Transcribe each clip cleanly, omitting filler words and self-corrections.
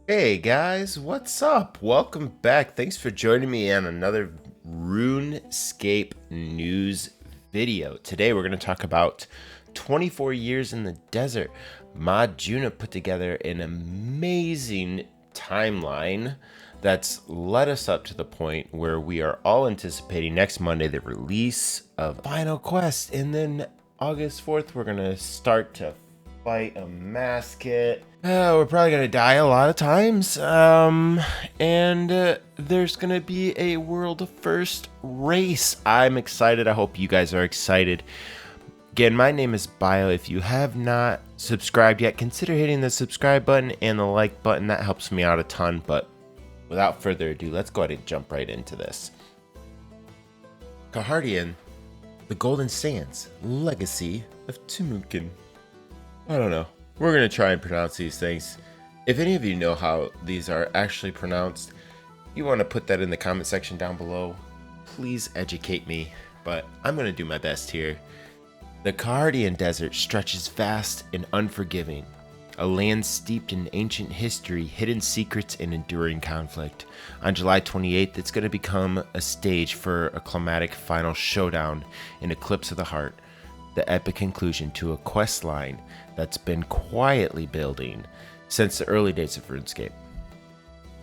Hey guys, what's up? Welcome back. Thanks for joining me on another Runescape news video. Today we're going to talk about 24 years in the desert. Mod Juna put together an amazing timeline that's led us up to the point where we are all anticipating next Monday the release of Final Quest, and then August 4th we're going to start to fight Amascut. We're probably gonna die a lot of times. And there's gonna be a world first race. I'm excited. I hope you guys are excited. Again, my name is Bio. If you have not subscribed yet, consider hitting the subscribe button and the like button. That helps me out a ton. But without further ado, let's go ahead and jump right into this. Kahardian, the Golden Sands, Legacy of Timukin. I don't know. We're going to try and pronounce these things. If any of you know how these are actually pronounced, you want to put that in the comment section down below. Please educate me, but I'm going to do my best here. The Kahardian Desert stretches vast and unforgiving, a land steeped in ancient history, hidden secrets, and enduring conflict. On July 28th, it's going to become a stage for a climatic final showdown in Eclipse of the Heart, the epic conclusion to a quest line that's been quietly building since the early days of Runescape.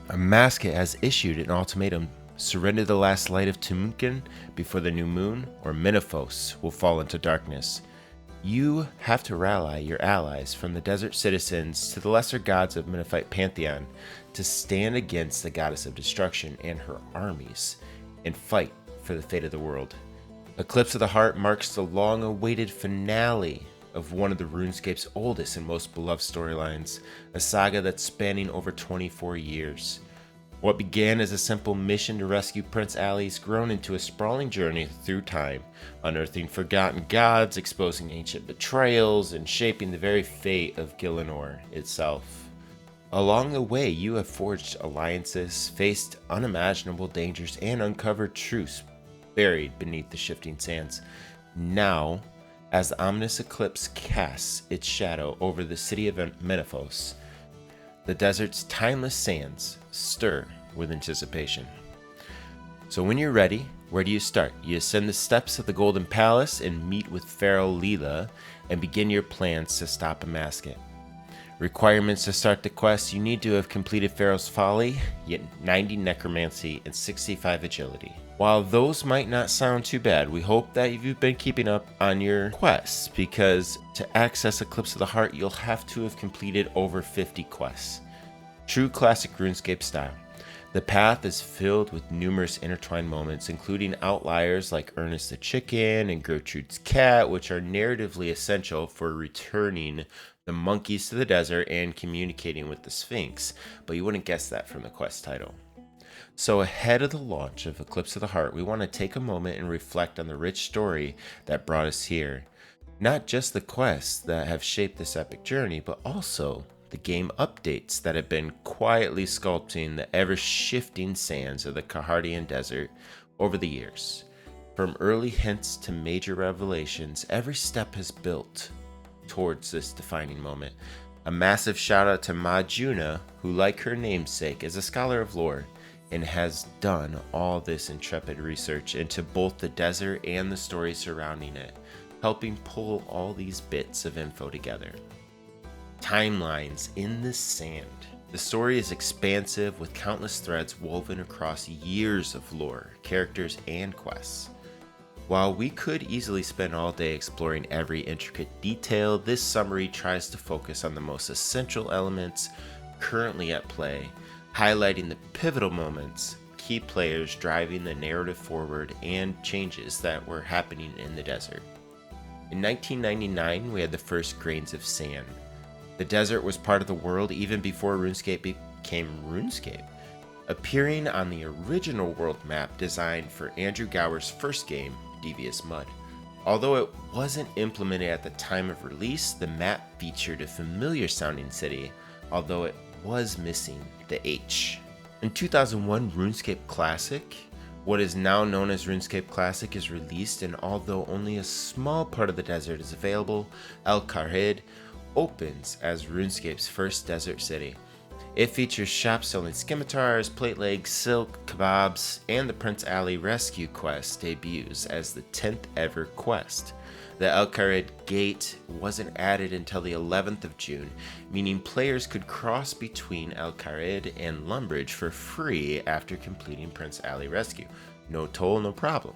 Amascut has issued an ultimatum: surrender the last light of Timukin before the new moon, or Minifos will fall into darkness. You have to rally your allies from the desert citizens to the lesser gods of Minifite Pantheon to stand against the goddess of destruction and her armies and fight for the fate of the world. Eclipse of the Heart marks the long-awaited finale of one of the RuneScape's oldest and most beloved storylines, a saga that's spanning over 24 years. What began as a simple mission to rescue Prince Ali's grown into a sprawling journey through time, unearthing forgotten gods, exposing ancient betrayals, and shaping the very fate of Gielinor itself. Along the way, you have forged alliances, faced unimaginable dangers, and uncovered truths buried beneath the shifting sands. Now, as the ominous eclipse casts its shadow over the city of Minifos, the desert's timeless sands stir with anticipation. So when you're ready, where do you start? You ascend the steps of the Golden Palace and meet with Pharaoh Leela and begin your plans to stop Amascut. Requirements to start the quest: you need to have completed Pharaoh's Folly, yet 90 Necromancy, and 65 Agility. While those might not sound too bad, we hope that you've been keeping up on your quests, because to access Eclipse of the Heart, you'll have to have completed over 50 quests. True classic RuneScape style. The path is filled with numerous intertwined moments, including outliers like Ernest the Chicken and Gertrude's Cat, which are narratively essential for returning the monkeys to the desert and communicating with the Sphinx, but you wouldn't guess that from the quest title. So ahead of the launch of Eclipse of the Heart, we want to take a moment and reflect on the rich story that brought us here. Not just the quests that have shaped this epic journey, but also the game updates that have been quietly sculpting the ever-shifting sands of the Kahardian Desert over the years. From early hints to major revelations, every step has built towards this defining moment. A massive shout out to Mod Juna, who, like her namesake, is a scholar of lore and has done all this intrepid research into both the desert and the story surrounding it, helping pull all these bits of info together. Timelines in the sand. The story is expansive with countless threads woven across years of lore, characters, and quests. While we could easily spend all day exploring every intricate detail, this summary tries to focus on the most essential elements currently at play, highlighting the pivotal moments, key players driving the narrative forward, and changes that were happening in the desert. In 1999, we had the first grains of sand. The desert was part of the world even before RuneScape became RuneScape, appearing on the original world map designed for Andrew Gower's first game, Devious Mud. Although it wasn't implemented at the time of release, the map featured a familiar sounding city, although it was missing the H. In 2001, RuneScape Classic, what is now known as RuneScape Classic, is released, and although only a small part of the desert is available, El Kharhid opens as RuneScape's first desert city. It features shops selling scimitars, plate legs, silk, kebabs, and the Prince Ali Rescue quest debuts as the 10th ever quest. The El Kharid Gate wasn't added until the 11th of June, meaning players could cross between El Kharid and Lumbridge for free after completing Prince Ali Rescue. No toll, no problem.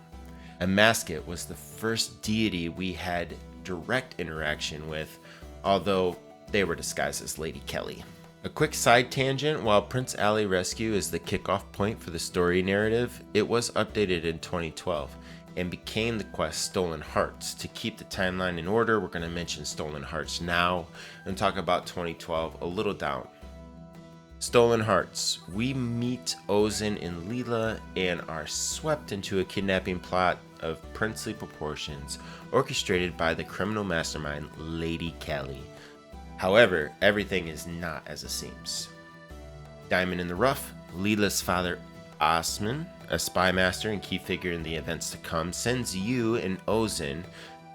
Amascut was the first deity we had direct interaction with, although they were disguised as Lady Kelly. A quick side tangent, while Prince Ali Rescue is the kickoff point for the story narrative, it was updated in 2012 and became the quest Stolen Hearts. To keep the timeline in order, we're going to mention Stolen Hearts now and talk about 2012 a little down. Stolen Hearts. We meet Ozin and Leela and are swept into a kidnapping plot of princely proportions orchestrated by the criminal mastermind Lady Kelly. However, everything is not as it seems. Diamond in the Rough. Leela's father Osman, a spy master and key figure in the events to come, sends you and Ozin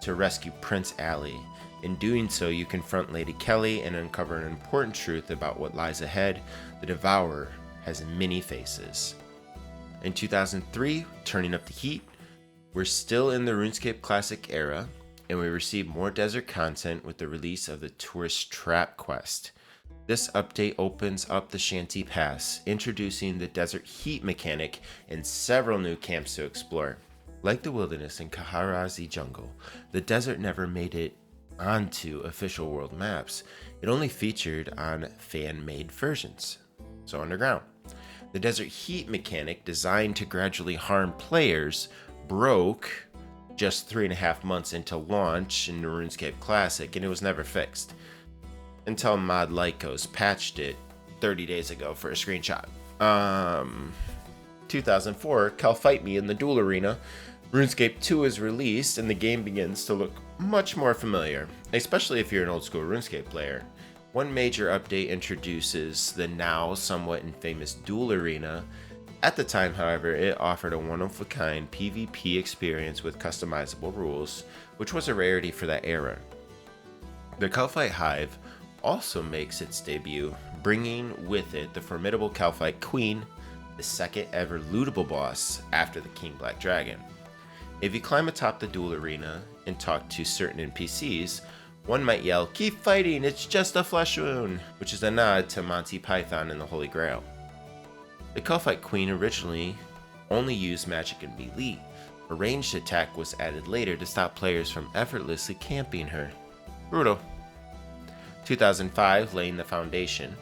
to rescue Prince Ali. In doing so, you confront Lady Kelly and uncover an important truth about what lies ahead. The Devourer has many faces. In 2003, turning up the heat, we're still in the RuneScape Classic era, and we receive more desert content with the release of the Tourist Trap quest. This update opens up the Shanty Pass, introducing the desert heat mechanic and several new camps to explore. Like the wilderness in Kaharazi Jungle, the desert never made it onto official world maps. It only featured on fan-made versions, so underground. The desert heat mechanic, designed to gradually harm players, broke just 3.5 months into launch in the RuneScape Classic, and it was never fixed until Mod Lycos patched it 30 days ago for a screenshot. 2004, Cal Fight Me in the Duel Arena. RuneScape 2 is released and the game begins to look much more familiar, especially if you're an old school RuneScape player. One major update introduces the now somewhat infamous Duel Arena. At the time, however, it offered a one-of-a-kind PvP experience with customizable rules, which was a rarity for that era. The Calphite Hive also makes its debut, bringing with it the formidable Calphite Queen, the second ever lootable boss after the King Black Dragon. If you climb atop the Duel Arena and talk to certain NPCs, one might yell, "Keep fighting, it's just a flesh wound," which is a nod to Monty Python and the Holy Grail. The Calphite Queen originally only used magic and melee. A ranged attack was added later to stop players from effortlessly camping her. Brutal. 2005, laying the foundation.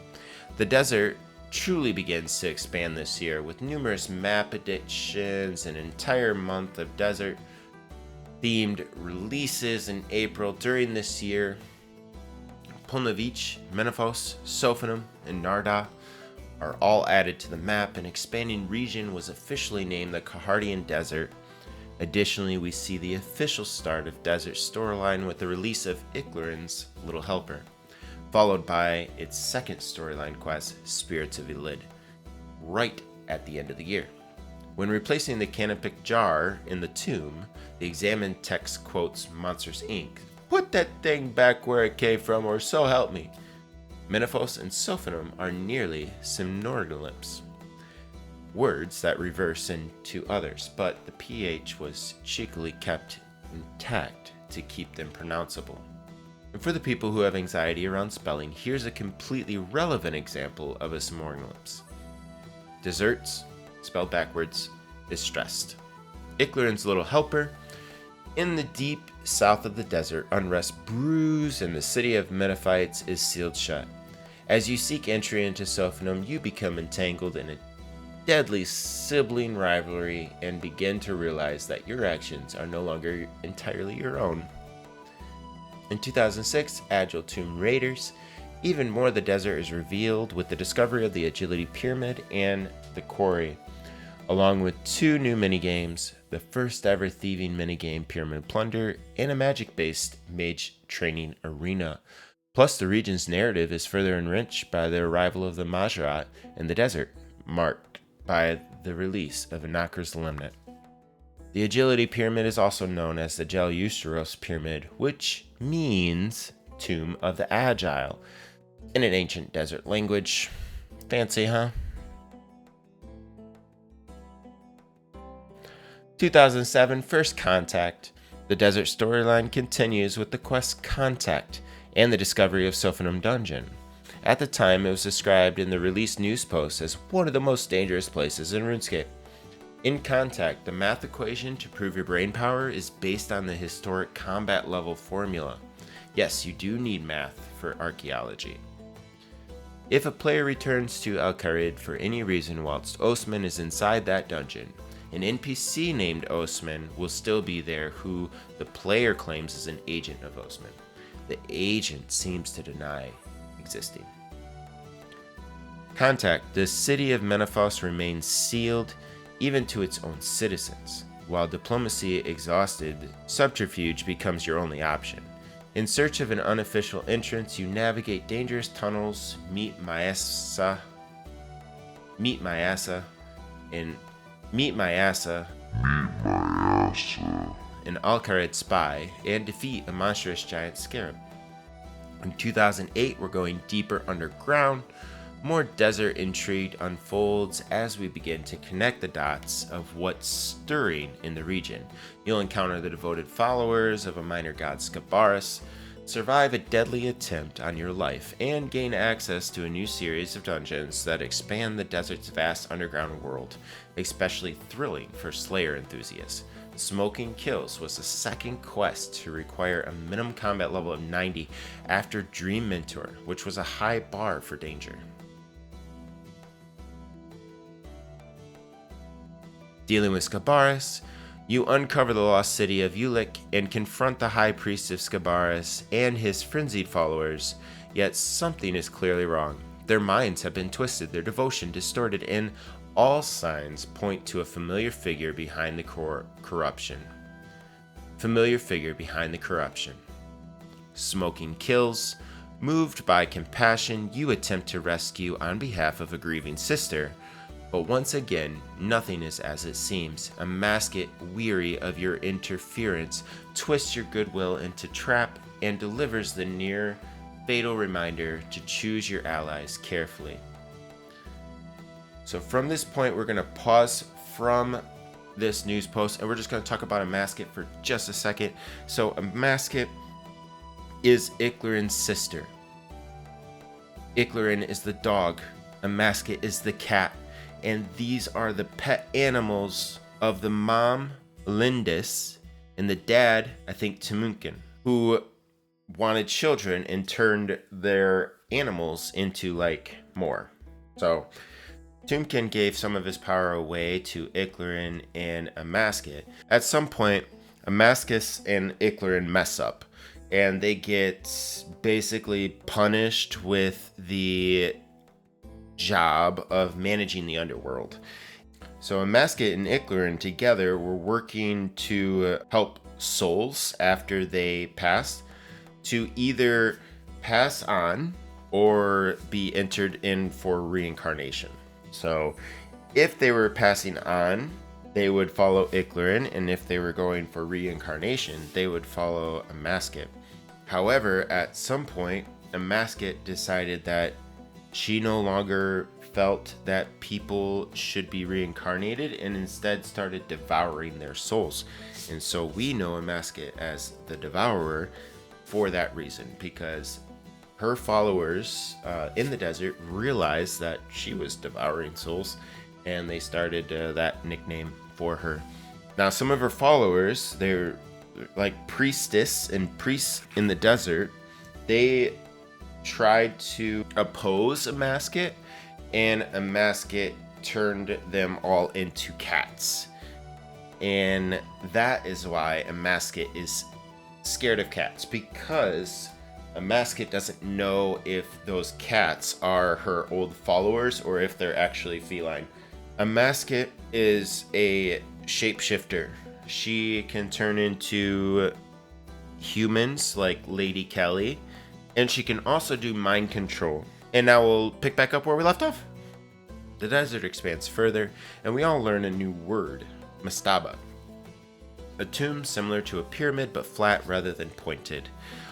The desert truly begins to expand this year with numerous map additions, an entire month of desert themed releases in April. During this year, Polnavich, Menefos, Sophanum, and Narda are all added to the map. An expanding region was officially named the Kahardian Desert. Additionally, we see the official start of Desert storyline with the release of Iclarin's Little Helper, followed by its second storyline quest, Spirits of Elid, right at the end of the year. When replacing the Canopic jar in the tomb, the examined text quotes Monsters Inc. "Put that thing back where it came from, or so help me." Menefos and Sophanum are nearly Simnorgalips, words that reverse into others, but the PH was cheekily kept intact to keep them pronounceable. And for the people who have anxiety around spelling, here's a completely relevant example of a Simnorgalips. Desserts, spelled backwards, is stressed. Iclarin's Little Helper. In the deep south of the desert, unrest brews and the city of Menephites is sealed shut. As you seek entry into Sophanum, you become entangled in a deadly sibling rivalry and begin to realize that your actions are no longer entirely your own. In 2006, Agile Tomb Raiders. Even more, the desert is revealed with the discovery of the Agility Pyramid and the Quarry, along with 2 new minigames, the first ever thieving minigame Pyramid Plunder, and a magic-based mage training arena. Plus, the region's narrative is further enriched by the arrival of the Majorat in the desert, marked by the release of Anakra's Limnet. The Agility Pyramid is also known as the Geleusteros Pyramid, which means Tomb of the Agile in an ancient desert language. Fancy, huh? 2007 First Contact. The desert storyline continues with the quest Contact and the discovery of Sophanum Dungeon. At the time, it was described in the release news post as one of the most dangerous places in Runescape. In Contact, the math equation to prove your brain power is based on the historic combat level formula. Yes, you do need math for archaeology. If a player returns to Al-Qarid for any reason whilst Osman is inside that dungeon, an NPC named Osman will still be there who the player claims is an agent of Osman. The agent seems to deny existing. Contact. The city of Menaphos remains sealed even to its own citizens. While diplomacy exhausted, subterfuge becomes your only option. In search of an unofficial entrance, you navigate dangerous tunnels, meet Mayasa, an Al-Qarid spy, and defeat a monstrous giant scarab. In 2008, we're going deeper underground. More desert intrigue unfolds as we begin to connect the dots of what's stirring in the region. You'll encounter the devoted followers of a minor god Scabarus, survive a deadly attempt on your life, and gain access to a new series of dungeons that expand the desert's vast underground world, especially thrilling for Slayer enthusiasts. Smoking Kills was the second quest to require a minimum combat level of 90 after Dream Mentor, which was a high bar for danger. Dealing with Scabarus, you uncover the lost city of Ulick and confront the high priest of Scabarus and his frenzied followers, yet something is clearly wrong. Their minds have been twisted, their devotion distorted, and all signs point to a familiar figure behind the corruption. Familiar figure behind the corruption. Smoking Kills. Moved by compassion, you attempt to rescue on behalf of a grieving sister. But once again, nothing is as it seems. Amascut, weary of your interference, twists your goodwill into trap and delivers the near fatal reminder to choose your allies carefully. So from this point, we're going to pause from this news post and we're just going to talk about Amascut for just a second. So Amascut is Iclarin's sister. Iclarin is the dog. Amascut is the cat. And these are the pet animals of the mom, Lindis, and the dad, I think, Timunkin, who wanted children and turned their animals into, more. So, Timunkin gave some of his power away to Iclarin and Amascut. At some point, Amascut and Iclarin mess up, and they get basically punished with the job of managing the underworld. So Amascut and Iclarin together were working to help souls after they passed to either pass on or be entered in for reincarnation. So if they were passing on, they would follow Iclarin, and if they were going for reincarnation, they would follow Amascut. However, at some point, Amascut decided that she no longer felt that people should be reincarnated and instead started devouring their souls. And so we know Amascut as the Devourer for that reason, because her followers in the desert realized that she was devouring souls, and they started that nickname for her. Now, some of her followers, they're like priestess and priests in the desert, they tried to oppose Amascut, and Amascut turned them all into cats. And that is why Amascut is scared of cats, because Amascut doesn't know if those cats are her old followers or if they're actually feline. Amascut is a shapeshifter. She can turn into humans like Lady Kelly, and she can also do mind control. And now we'll pick back up where we left off. The desert expands further, and we all learn a new word, mastaba. A tomb similar to a pyramid but flat rather than pointed.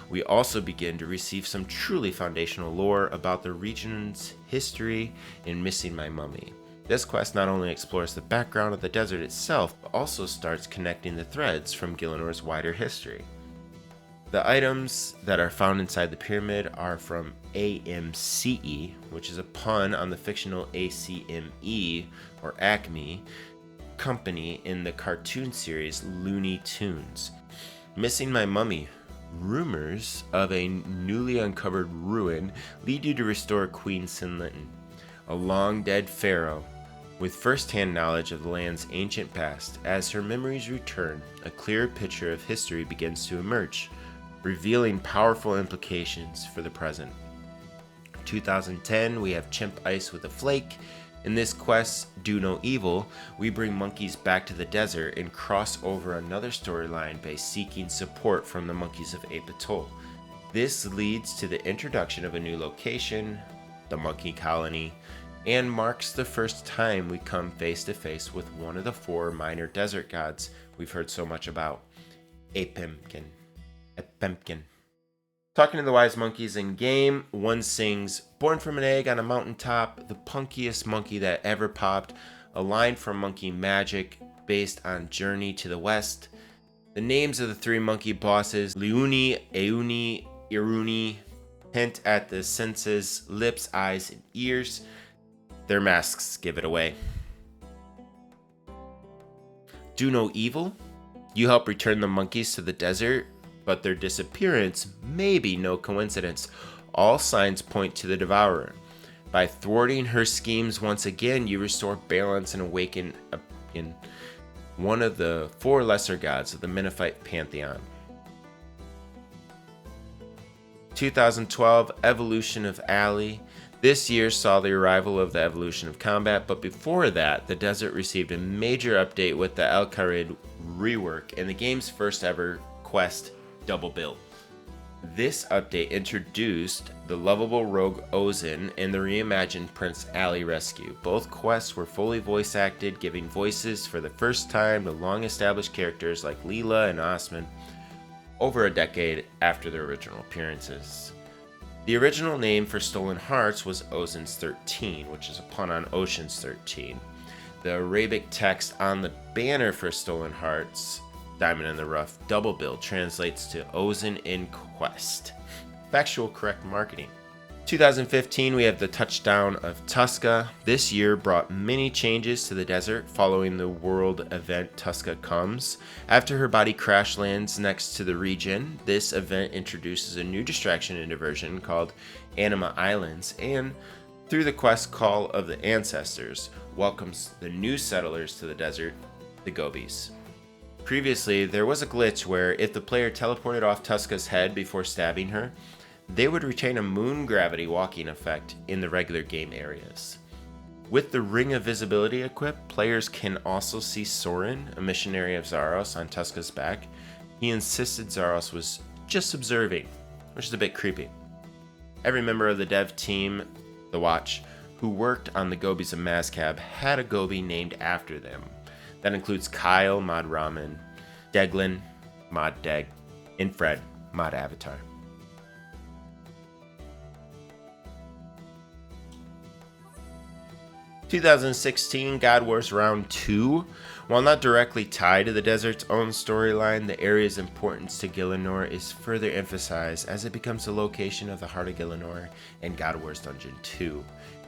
we also begin to receive some truly foundational lore about the region's history in Missing My Mummy. This quest not only explores the background of the desert itself, but also starts connecting the threads from Gilinor's wider history. The items that are found inside the pyramid are from AMCE, which is a pun on the fictional ACME, or Acme, company in the cartoon series Looney Tunes. Missing My Mummy. Rumors of a newly uncovered ruin lead you to restore Queen Sinlinton, a long-dead pharaoh, with first-hand knowledge of the land's ancient past. As her memories return, a clearer picture of history begins to emerge, revealing powerful implications for the present. 2010, we have Chimp Ice with a Flake. In this quest, Do No Evil, we bring monkeys back to the desert and cross over another storyline by seeking support from the monkeys of Ape Atoll. This leads to the introduction of a new location, the Monkey Colony, and marks the first time we come face to face with one of the 4 minor desert gods we've heard so much about, Apemkin. Talking to the wise monkeys in game, one sings, "Born from an egg on a mountaintop, the punkiest monkey that ever popped," a line from Monkey Magic based on Journey to the West. The names of the 3 monkey bosses, Leuni, Euni, Iruni, hint at the senses, lips, eyes, and ears. Their masks give it away. Do No Evil? You help return the monkeys to the desert, but their disappearance may be no coincidence. All signs point to the Devourer. By thwarting her schemes once again, you restore balance and awaken one of the 4 lesser gods of the Mennephite pantheon. 2012, Evolution of Ali. This year saw the arrival of the Evolution of Combat, but before that, the desert received a major update with the El Kharid rework and the game's first ever quest double bill. This update introduced the lovable rogue Ozin and the reimagined Prince Ali rescue. Both quests were fully voice acted, giving voices for the first time to long-established characters like Leela and Osman over a decade after their original appearances. The original name for Stolen Hearts was Ozin's 13, which is a pun on Ocean's 13. The Arabic text on the banner for Stolen Hearts, Diamond in the Rough double bill, translates to Ozin in Quest. Factual correct marketing. 2015, we have the touchdown of Tuska. This year brought many changes to the desert following the world event Tuska Comes. After her body crash lands next to the region, this event introduces a new distraction and diversion called Anima Islands, and through the quest Call of the Ancestors, welcomes the new settlers to the desert, the Gobies. Previously, there was a glitch where if the player teleported off Tuska's head before stabbing her, they would retain a moon gravity walking effect in the regular game areas. With the Ring of Visibility equipped, players can also see Soren, a missionary of Zaros, on Tuska's back. He insisted Zaros was just observing, which is a bit creepy. Every member of the dev team, The Watch, who worked on the Gobies of Amascut had a Gobi named after them. That includes Kyle, Mod Ramen, Deglin, Mod Deg, and Fred, Mod Avatar. "2016 God Wars Round 2. While not directly tied to the desert's own storyline, the area's importance to Gielinor is further emphasized as it becomes the location of the Heart of Gielinor and God Wars Dungeon 2.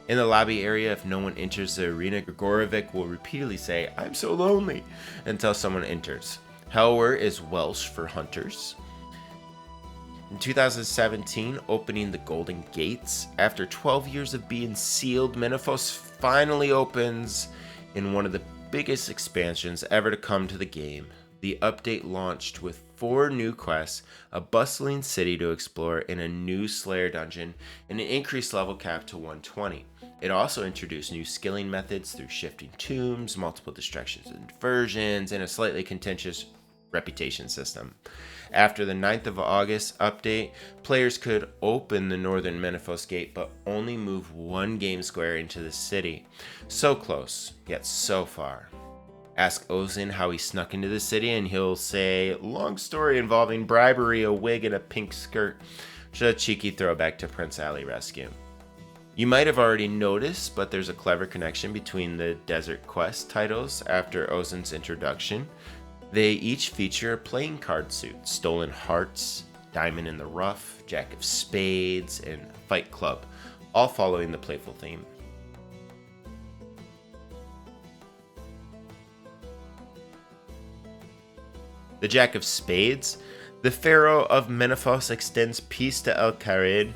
In the lobby area, if no one enters the arena, Grigorovic will repeatedly say, "I'm so lonely," until someone enters. Helwer is Welsh for hunters. In 2017, opening the Golden Gates. After 12 years of being sealed, Mennephos finally opens in one of the biggest expansions ever to come to the game. The update launched with 4 new quests, a bustling city to explore, and a new Slayer dungeon, and an increased level cap to 120. It also introduced new skilling methods through shifting tombs, multiple distractions and diversions, and a slightly contentious reputation system. After the 9th of August update, players could open the northern Mennephos Gate but only move 1 game square into the city. So close, yet so far. Ask Ozin how he snuck into the city, and he'll say, long story involving bribery, a wig, and a pink skirt. Just a cheeky throwback to Prince Ali Rescue. You might have already noticed, but there's a clever connection between the Desert Quest titles after Ozin's introduction. They each feature a playing card suit, Stolen Hearts, Diamond in the Rough, Jack of Spades, and Fight Club, all following the playful theme. The Jack of Spades, the Pharaoh of Menethos extends peace to El Kharid,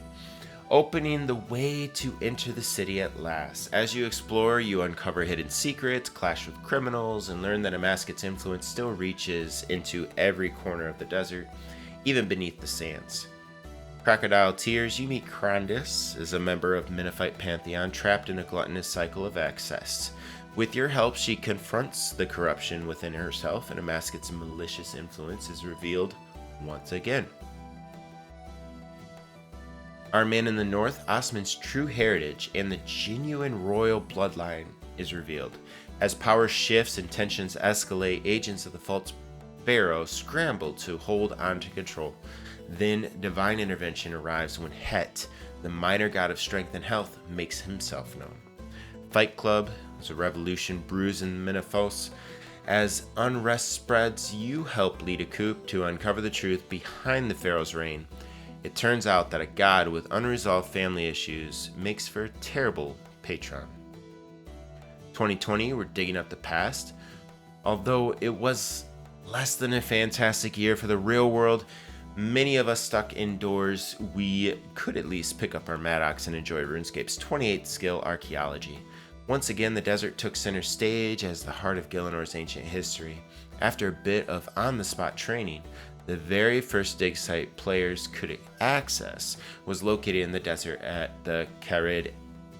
opening the way to enter the city at last. As you explore, you uncover hidden secrets, clash with criminals, and learn that Amaskut's influence still reaches into every corner of the desert, even beneath the sands. Crocodile Tears, you meet Krandis as a member of Menethite Pantheon trapped in a gluttonous cycle of excess. With your help, she confronts the corruption within herself, and Amaskut's malicious influence is revealed once again. Our man in the north, Osman's true heritage and the genuine royal bloodline is revealed. As power shifts and tensions escalate, agents of the false pharaoh scramble to hold on to control. Then divine intervention arrives when Het, the minor god of strength and health, makes himself known. Fight Club is a revolution brews in Menethos. As unrest spreads, you help lead a coup to uncover the truth behind the pharaoh's reign. It turns out that a god with unresolved family issues makes for a terrible patron. 2020, we're digging up the past. Although it was less than a fantastic year for the real world, many of us stuck indoors, we could at least pick up our Maddox and enjoy RuneScape's 28 skill archaeology. Once again, the desert took center stage as the heart of Gilinor's ancient history. After a bit of on-the-spot training, the very first dig site players could access was located in the desert at the Kharid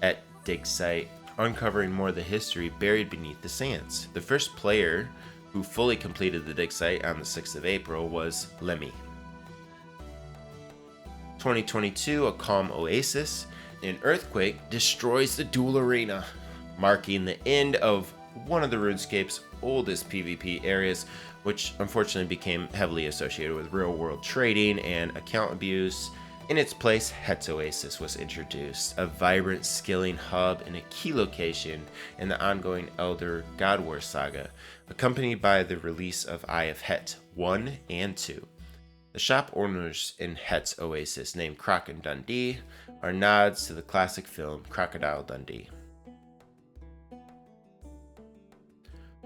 Et dig site, uncovering more of the history buried beneath the sands. The first player who fully completed the dig site on the 6th of April was Lemmy. 2022, a calm oasis. An earthquake destroys the duel arena, marking the end of one of the RuneScape's oldest PvP areas, which unfortunately became heavily associated with real-world trading and account abuse. In its place, Het's Oasis was introduced, a vibrant skilling hub and a key location in the ongoing Elder God War saga, accompanied by the release of Eye of Het 1 and 2. The shop owners in Het's Oasis, named Croc and Dundee, are nods to the classic film Crocodile Dundee.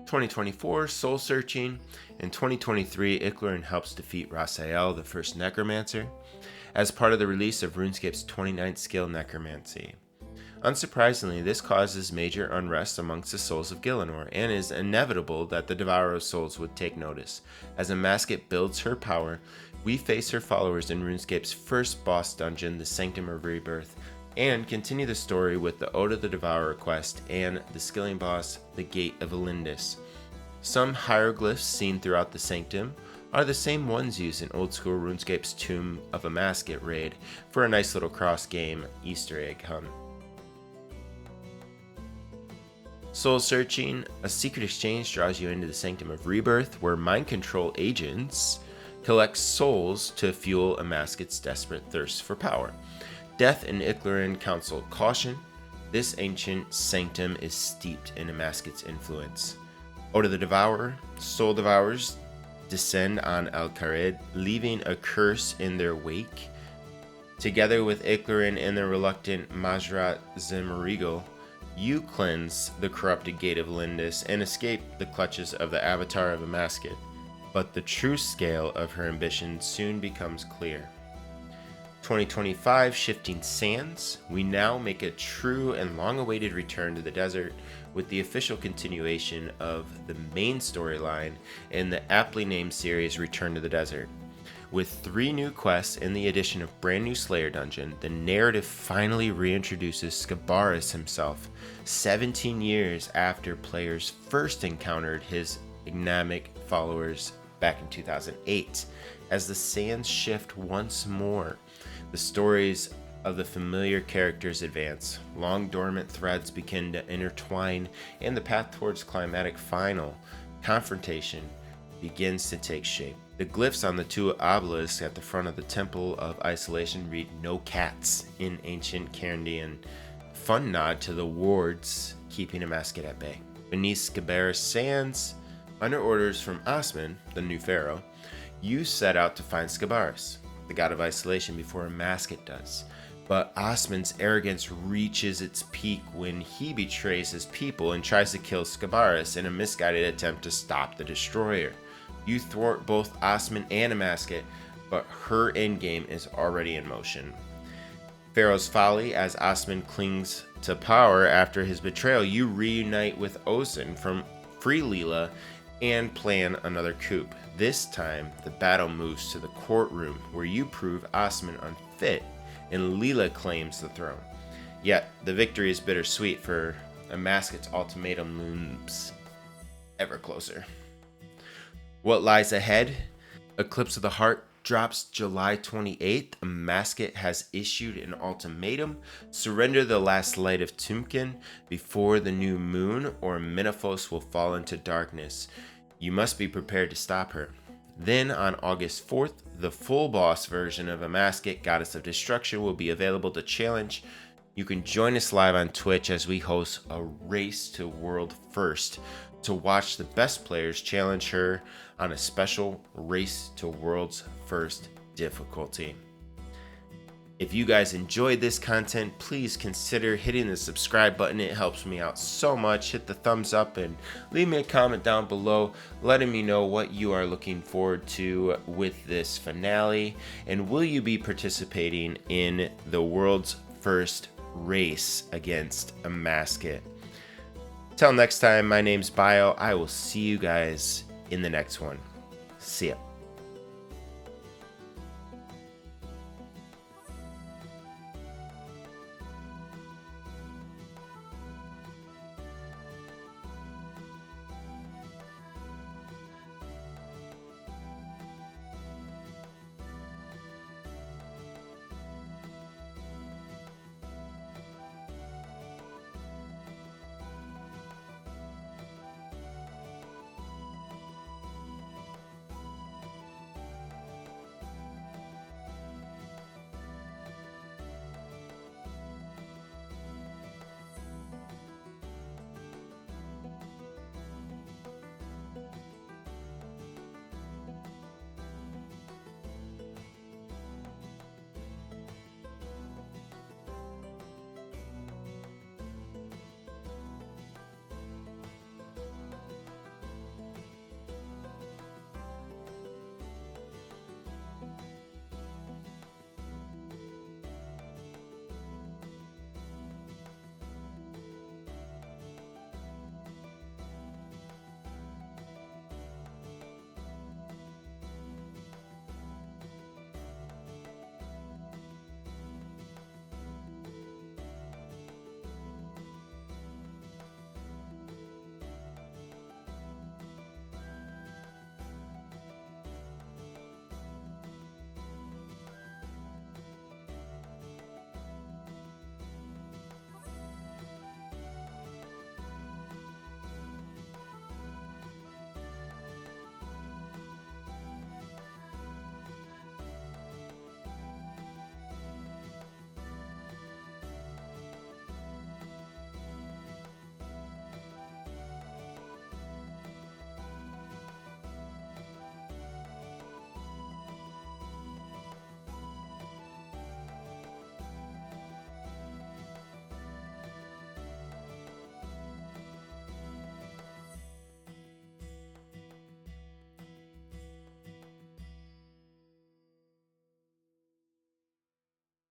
2024, Soul Searching. In 2023, Iclarin helps defeat Rasael, the first Necromancer, as part of the release of RuneScape's 29th skill Necromancy. Unsurprisingly, this causes major unrest amongst the souls of Gilinor, and is inevitable that the Devourer of Souls would take notice. As Amascut builds her power, we face her followers in RuneScape's first boss dungeon, the Sanctum of Rebirth, and continue the story with the Ode of the Devourer quest and the skilling boss, the Gate of Elindis. Some hieroglyphs seen throughout the Sanctum are the same ones used in old school RuneScape's Tomb of Amascut raid for a nice little cross-game Easter egg hunt. Soul Searching, a secret exchange draws you into the Sanctum of Rebirth, where mind control agents collect souls to fuel Amaskut's desperate thirst for power. Death and Iclarin counsel caution. This ancient sanctum is steeped in Amaskut's influence. Ode of the Devourer, soul devourers descend on El Kharid, leaving a curse in their wake. Together with Iclarin and the reluctant Majrat Zemarigal, you cleanse the corrupted Gate of Elindis and escape the clutches of the Avatar of Amascut. But the true scale of her ambition soon becomes clear. 2025, Shifting Sands. We now make a true and long-awaited return to the desert with the official continuation of the main storyline in the aptly named series Return to the Desert. With 3 new quests and the addition of brand new Slayer Dungeon, the narrative finally reintroduces Scabarus himself, 17 years after players first encountered his Ignamic followers back in 2008. As the sands shift once more, the stories of the familiar characters advance, long dormant threads begin to intertwine, and the path towards climatic final confrontation begins to take shape. The glyphs on the two obelisks at the front of the Temple of Isolation read "No Cats" in ancient Carandian, fun nod to the wards keeping Amascut at bay. Beneath Scabarus Sands, under orders from Osman, the new pharaoh, you set out to find Scabarus, the god of isolation, before Amascut does. But Osman's arrogance reaches its peak when he betrays his people and tries to kill Scabarus in a misguided attempt to stop the destroyer. You thwart both Osman and Amascut, but her endgame is already in motion. Pharaoh's folly, as Osman clings to power after his betrayal, you reunite with Osin from Free Leela and plan another coup. This time, the battle moves to the courtroom, where you prove Osman unfit and Leela claims the throne. Yet, the victory is bittersweet, for Amascut's ultimatum looms ever closer. What lies ahead? Eclipse of the Heart drops July 28th. Amascut has issued an ultimatum: surrender the last light of Tumken before the new moon, or Menaphos will fall into darkness. You must be prepared to stop her. Then on August 4th, the full boss version of Amascut, Goddess of Destruction, will be available to challenge. You can join us live on Twitch as we host a race to world first to watch the best players challenge her on a special race to world's first difficulty. If you guys enjoyed this content, please consider hitting the subscribe button. It helps me out so much. Hit the thumbs up and leave me a comment down below letting me know what you are looking forward to with this finale, and will you be participating in the world's first race against Amascut. Till next time, my name's Bio. I will see you guys in the next one. See ya.